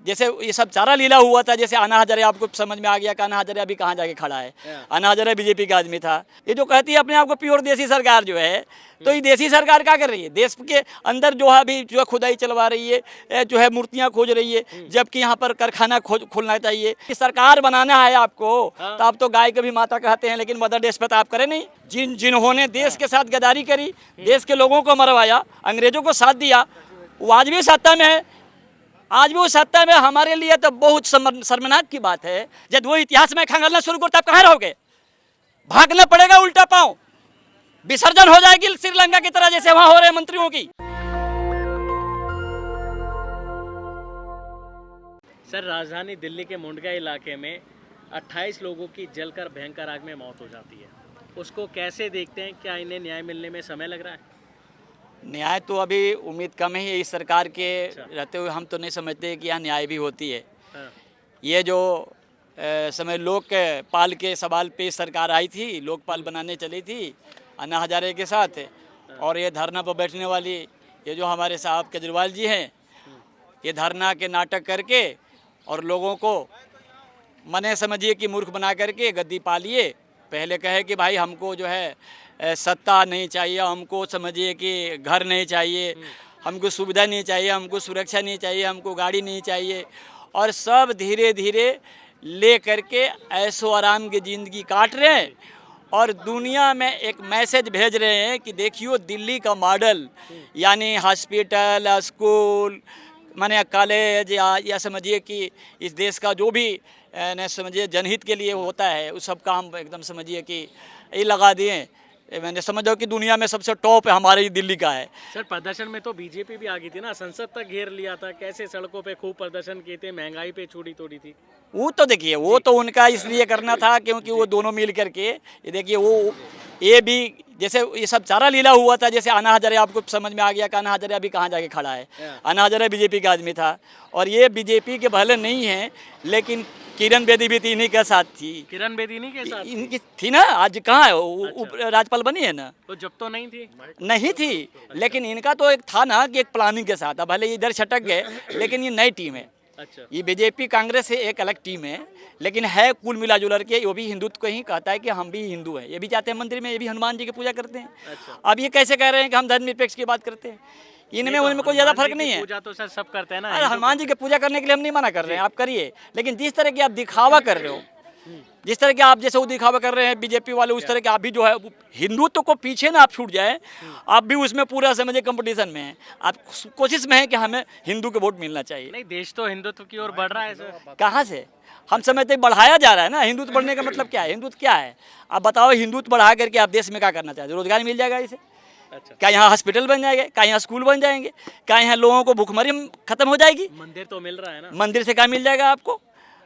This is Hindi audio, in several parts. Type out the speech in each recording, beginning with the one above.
जैसे ये सब चारा लीला हुआ था, जैसे अन्ना हजारे, आपको समझ में आ गया कि अन्ना हजारे अभी कहाँ जाके खड़ा है। अन्ना हजारे बीजेपी का आदमी था। ये जो कहती है अपने आप को प्योर देसी सरकार जो है, तो ये देसी सरकार क्या कर रही है? देश के अंदर जो है अभी जो है खुदाई चलवा रही है, जो है मूर्तियां खोज रही है, जबकि यहाँ पर कारखाना खोलना चाहिए। सरकार बनाना है आपको तो आप तो गाय को भी माता कहते हैं, लेकिन मदर डेस्पत तो आप करें नहीं। जिन्होंने देश के साथ गद्दारी करी, देश के लोगों को मरवाया, अंग्रेजों को साथ दिया, वो आज भी सत्ता में है। आज भी वो सत्ता में। हमारे लिए तो बहुत शर्मनाक की बात है। जब वो इतिहास में खंगालना शुरू करता, आप कहाँ रहोगे? भागना पड़ेगा उल्टा पांव, विसर्जन हो जाएगी श्रीलंका की तरह, जैसे वहां हो रहे मंत्रियों की। सर, राजधानी दिल्ली के मुंडका इलाके में 28 लोगों की जलकर भयंकर आग में मौत हो जाती है। उसको कैसे देखते हैं? क्या इन्हें न्याय मिलने में समय लग रहा है? न्याय तो अभी उम्मीद कम ही है इस सरकार के रहते हुए। हम तो नहीं समझते कि यहाँ न्याय भी होती है। ये जो समय लोकपाल के सवाल पे सरकार आई थी, लोकपाल बनाने चली थी अन्ना हजारे के साथ, और ये धरना पर बैठने वाली ये जो हमारे साहब केजरीवाल जी हैं, ये धरना के नाटक करके और लोगों को मने समझिए कि मूर्ख बना करके गद्दी पा लिए। पहले कहे कि भाई हमको जो है सत्ता नहीं चाहिए, हमको समझिए कि घर नहीं चाहिए, हमको सुविधा नहीं चाहिए, हमको सुरक्षा नहीं चाहिए, हमको गाड़ी नहीं चाहिए, और सब धीरे धीरे ले करके ऐशो आराम की ज़िंदगी काट रहे हैं। और दुनिया में एक मैसेज भेज रहे हैं कि देखियो दिल्ली का मॉडल, यानी हॉस्पिटल, स्कूल, माने कॉलेज, या समझिए कि इस देश का जो भी न समझिए जनहित के लिए होता है, उस सब का हम एकदम समझिए कि ये लगा दिए। मैंने समझो कि दुनिया में सबसे टॉप हमारे दिल्ली का है। सर, प्रदर्शन में तो बीजेपी भी आ गई थी ना, संसद तक घेर लिया था, कैसे सड़कों पे खूब प्रदर्शन किए थे, महंगाई पे चूड़ी तोड़ी थी। वो तो देखिए, वो तो उनका इसलिए करना था क्योंकि वो दोनों मिल करके, ये देखिए वो ये भी जैसे ये सब चारा लीला हुआ था, जैसे अन्ना हजारे, आपको समझ में आ गया कि अन्ना हजारे अभी कहाँ जाके खड़ा है। अन्ना हजारे बीजेपी का आदमी था, और ये बीजेपी के भले नहीं है, लेकिन किरण बेदी भी इन्हीं के साथ थी। किरण बेदी नहीं के साथ इनकी थी ना, आज कहाँ है? राज्यपाल बनी है ना। तो जब तो नहीं थी, नहीं थी, लेकिन इनका तो एक था ना कि एक प्लानिंग के साथ। अब भले इधर छटक गए, लेकिन ये नई टीम है। अच्छा, ये बीजेपी कांग्रेस से एक अलग टीम है, लेकिन है कुल मिला जुलर के वो भी हिंदुत्व को ही कहता है कि हम भी हिंदू हैं। ये भी जाते हैं मंदिर में, ये भी हनुमान जी की पूजा करते हैं। अच्छा। अब ये कैसे कह रहे हैं कि हम धर्मनिरपेक्ष की बात करते हैं? इनमें तो उनमें कोई ज़्यादा फर्क नहीं है। पूजा तो सर सब करते हैं ना। अरे हनुमान जी की पूजा करने के लिए हम नहीं मना कर रहे हैं, आप करिए, लेकिन जिस तरह की आप दिखावा कर रहे हो, जिस तरह के आप जैसे वो दिखावा कर रहे हैं बीजेपी वाले, उस तरह के आप भी जो है हिंदुत्व को पीछे ना आप छूट जाए, आप भी उसमें पूरा समझिए कंपटीशन में हैं। आप कोशिश में है कि हमें हिंदू के वोट मिलना चाहिए। नहीं, देश तो हिंदुत्व की ओर बढ़ रहा है सर। कहाँ से? हम समझते बढ़ाया जा रहा है ना। हिंदुत्व बढ़ने का मतलब क्या है? हिंदुत्व क्या है? आप बताओ, हिंदुत्व बढ़ा करके आप देश में क्या करना चाहते हो? रोजगार मिल जाएगा इसे? अच्छा। क्या यहाँ हॉस्पिटल बन जाएंगे? क्या यहाँ स्कूल बन जाएंगे? क्या यहाँ लोगों को भूखमरी खत्म हो जाएगी? मंदिर तो मिल रहा है ना। मंदिर से क्या मिल जाएगा आपको?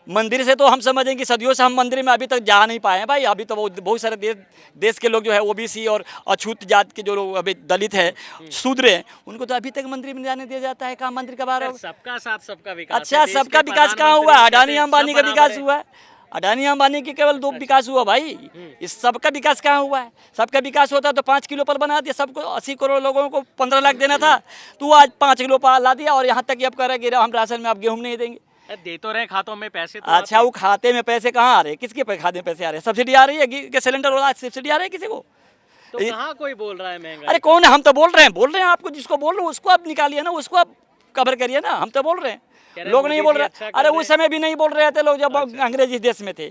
मंदिर से तो हम समझेंगे कि सदियों से हम मंदिर में अभी तक जा नहीं पाए हैं भाई। अभी तो बहुत सारे देश के लोग जो है ओबीसी और अछूत जात के जो लोग अभी दलित है, शूद्र हैं, उनको तो अभी तक मंदिर में जाने दिया जाता है। कहाँ मंदिर का बाहर? सबका साथ सबका विकास। अच्छा, सबका विकास कहाँ हुआ? अडानी अंबानी का विकास हुआ है। अडानी अंबानी की केवल 2 विकास हुआ भाई, इस सबका विकास कहाँ हुआ है? सबका विकास होता तो 5 किलो पर बना दिया। सबको 80 करोड़ लोगों को 15 लाख देना था, तो आज 5 किलो पर ला दिया। और यहाँ तक कि अब कह रहे कि हम राशन में आप गेहूँ नहीं देंगे। दे तो रहे खातों में पैसे तो। अच्छा, वो खाते में पैसे कहाँ आ रहे हैं? किसके खाते में पैसे आ रहे हैं? सब्सिडी आ रही है कि सिलेंडर वाला सब्सिडी आ रही है किसी को? तो कहाँ कोई बोल रहा है महंगाई? अरे कौन है? हम तो बोल रहे हैं आपको, जिसको बोल रहे हो उसको आप निकालिए ना, उसको आप कवर करिए ना। हम तो बोल रहे हैं, लोग नहीं बोल रहे। अच्छा, अरे उस समय भी नहीं बोल रहे थे लोग, जब अंग्रेजी देश में थे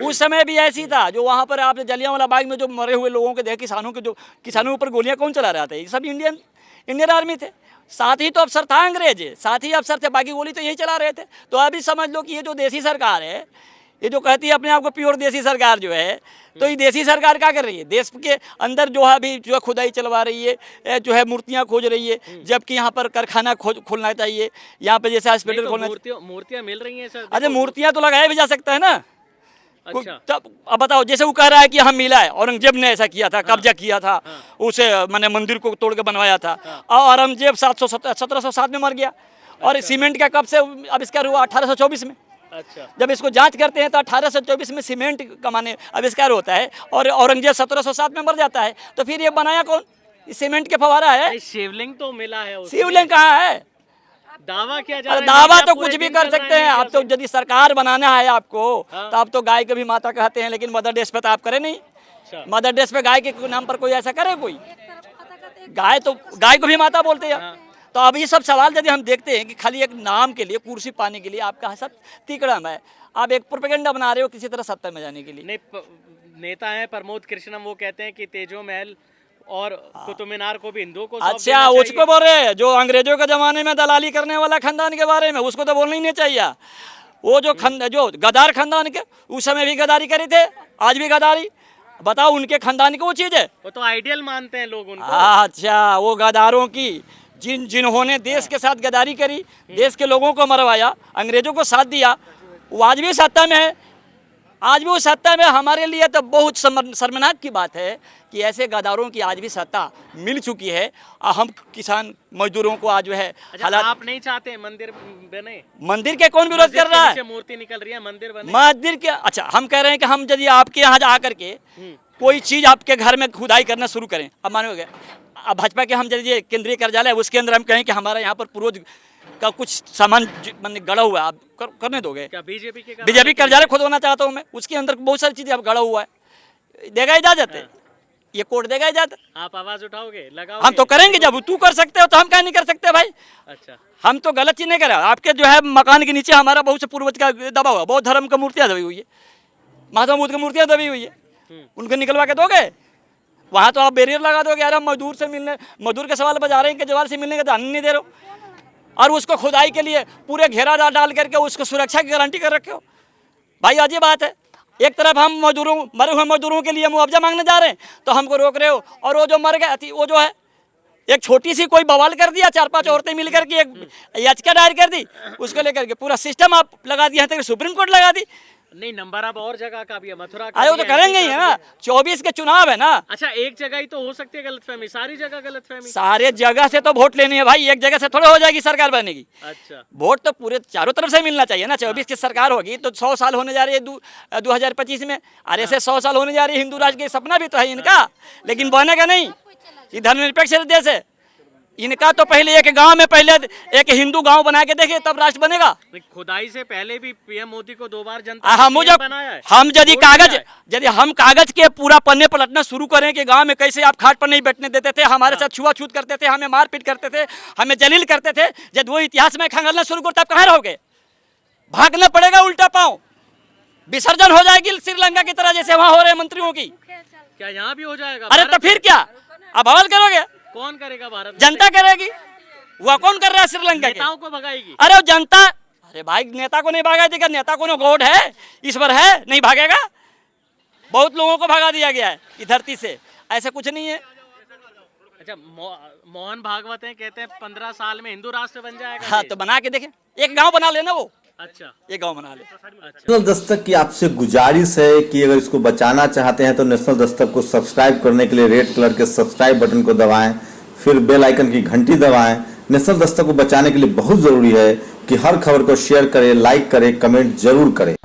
उस समय भी ऐसी था। जो वहाँ पर आपने जलियांवाला बाग में जो मरे हुए लोगों के देखे, किसानों के, जो किसानों के ऊपर गोलियां कौन चला रहा था? ये सब इंडियन आर्मी थे। साथ ही तो अफसर था अंग्रेज, साथ ही अफसर थे, बाकी गोली तो यही चला रहे थे। तो अभी समझ लो कि ये जो देसी सरकार है, ये जो कहती है अपने आप को प्योर देसी सरकार जो है, तो ये देसी सरकार क्या कर रही है? देश के अंदर जो है अभी जो है खुदाई चलवा रही है, जो है मूर्तियां खोज रही है, जबकि यहाँ पर कारखाना खोलना चाहिए, यहाँ पे जैसे हॉस्पिटल खोलना। मूर्तियां मिल रही हैं सर। अरे मूर्तियां तो लगाया भी जा सकता है ना। अच्छा। तब अब बताओ, जैसे वो कह रहा है कि हम मिला है, औरंगजेब ने ऐसा किया था, कब्जा किया था, उसे मैंने मंदिर को तोड़ के बनवाया था। और औरंगजेब 1707 में मर गया। और सीमेंट का कब से आविष्कार हुआ? 1824 में। अच्छा। जब इसको जांच करते हैं तो 1824 में सीमेंट का माने आविष्कार होता है, और औरंगजेब 1707 में मर जाता है। तो फिर ये बनाया कौन? सीमेंट के फवारा है। शिवलिंग तो मिला है। शिवलिंग कहाँ है? दावा किया जा अरे रहा है दावा मीडिया तो पूरे कुछ भी दिन कर चल रहा सकते है हैं। आप मीडिया तो यदि सरकार बनाना है आपको हाँ। तो आप तो गाय को भी माता कहते हैं, लेकिन मदर डेस पे तो आप करे नहीं। अच्छा। मदर डेस पे गाय के नाम पर कोई ऐसा करे? कोई गाय को भी माता बोलते हैं। हाँ। तो अब ये सब सवाल यदि हम देखते हैं कि खाली एक नाम के लिए, कुर्सी पाने के लिए आपका सब तिकड़म है, आप एक प्रोपेगेंडा बना रहे हो किसी तरह सत्ता में जाने के लिए। नहीं नेता हैं प्रमोद कृष्णम, वो कहते हैं कि तेजो महल और कुतुब मीनार को भी हिंदुओं को सौंप अच्छा, देना उसको चाहिए। बोल रहे हैं जो अंग्रेजों के जमाने में दलाली करने वाला खानदान के बारे में, उसको तो बोलना ही नहीं चाहिए। वो जो गद्दार खानदान के उस समय भी गद्दारी करे थे, आज भी गद्दारी। बताओ उनके खानदान की वो चीज है। वो तो आइडियल मानते हैं लोग उनको। अच्छा, वो गद्दारों की जिन्होंने देश के साथ गद्दारी करी, देश के लोगों को मरवाया, अंग्रेजों को साथ दिया, वो आज भी सत्ता में है। आज भी वो सत्ता में। हमारे लिए तो बहुत शर्मनाक की बात है कि ऐसे गद्दारों की आज भी सत्ता मिल चुकी है और हम किसान मजदूरों को आज जो है अच्छा, हालात। आप नहीं चाहते मंदिर बने? मंदिर के कौन विरोध कर रहा है? मूर्ति निकल रही है, मंदिर बने। मंदिर के, अच्छा हम कह रहे हैं कि हम यदि आपके यहाँ आकर के कोई चीज आपके घर में खुदाई करना शुरू करें, अब मानोगे, अब भाजपा के हम यदि केंद्रीय कार्यालय उसके अंदर हम कहें कि हमारा यहाँ पर पूर्वज का कुछ सामान गड़ा हुआ है, आप करने दोगे क्या बीजेपी के बीजेपी कार्यालय खुदवाना चाहता हूँ मैं, उसके अंदर बहुत सारी चीजें अब गड़ा हुआ है, देगा इजाजत है? ये कोर्ट देगा इजाजत? आप आवाज उठाओगे, लगाओगे? हम तो करेंगे। जब तू कर सकते हो तो हम क्या नहीं कर सकते भाई? अच्छा, हम तो गलत चीज नहीं कर रहे। आपके जो है मकान के नीचे हमारा बहुत से पूर्वज का दबा हुआ, बहुत धर्म का मूर्तियां दबी हुई है, महात्मा बुद्ध की मूर्तियां दबी हुई है, उनको निकलवा के दोगे? वहाँ तो आप बैरियर लगा दोगे, यार हम मजदूर से मिलने, मजदूर के सवाल बजा रहे हैं, केजरीवाल से मिलने का ध्यान नहीं दे रहे हो, और उसको खुदाई के लिए पूरे घेरा डाल करके उसको सुरक्षा की गारंटी कर रखे हो। भाई अजीब बात है। एक तरफ हम मजदूरों, मरे हुए मजदूरों के लिए मुआवजा मांगने जा रहे हैं तो हमको रोक रहे हो, और वो जो मर गए वो जो है एक छोटी सी कोई बवाल कर दिया, 4-5 औरतें मिल करके एक याचिका दायर कर दी, उसको लेकर के पूरा सिस्टम आप लगा दिया है, सुप्रीम कोर्ट लगा दी। नहीं नंबर अब और जगह का भी है, मथुरा का अरे वो भी तो है, करेंगे ही है ना, 24 के चुनाव है ना। अच्छा, एक जगह ही तो हो सकती है गलतफहमी, सारी जगह गलतफहमी? सारे जगह से तो वोट लेनी है भाई, एक जगह से थोड़े हो जाएगी सरकार बनेगी। अच्छा, वोट तो पूरे चारों तरफ से मिलना चाहिए ना। 24 की सरकार होगी तो 100 साल होने जा रही है 2025 में, अरे ऐसे 100 साल होने जा रही है। हिंदू राष्ट्र का सपना भी तो है इनका, लेकिन बनेगा नहीं। ये धर्मनिरपेक्ष देश है इनका। तो पहले एक गांव में पहले एक हिंदू गांव बना के देखे तब राष्ट्र बनेगा। खुदाई से पहले भी पीएम मोदी को 2 बार जनता ने मुझे बनाया है। हम यदि हम कागज के पूरा पन्ने पलटना शुरू करें कि गांव में कैसे आप खाट पर नहीं बैठने देते थे, हमारे साथ छुआछूत करते थे, हमें मारपीट करते थे, हमें जलील करते थे, जब वो इतिहास में खंगालना शुरू करते, आप कहाँ रहोगे? भागना पड़ेगा उल्टा पांव, विसर्जन हो जाएगी श्रीलंका की तरह जैसे वहां हो रहे मंत्रियों की। क्या यहाँ भी हो जाएगा? अरे तो फिर क्या, अब बवाल करोगे? कौन करेगा? भारत जनता करेगी। वह कौन कर रहा है श्रीलंका के? नेताओं को भगाएगी। अरे वो जनता, अरे भाई नेता को नहीं भगा देगा, नेता को गॉड है, ईश्वर है, नहीं भागेगा। बहुत लोगों को भगा दिया गया है इस धरती से, ऐसा कुछ नहीं है। अच्छा, मोहन भागवत हैं, कहते हैं 15 साल में हिंदू राष्ट्र बन जाएगा। हाँ तो बना के देखें, एक गांव बना लेना वो। अच्छा, एक गांव बना ले। नेशनल दस्तक की आपसे गुजारिश है कि अगर इसको बचाना चाहते हैं तो नेशनल दस्तक को सब्सक्राइब करने के लिए रेड कलर के सब्सक्राइब बटन को दबाएं, फिर बेल आइकन की घंटी दबाएं। नेशनल दस्तक को बचाने के लिए बहुत जरूरी है कि हर खबर को शेयर करें, लाइक करें, कमेंट जरूर करें।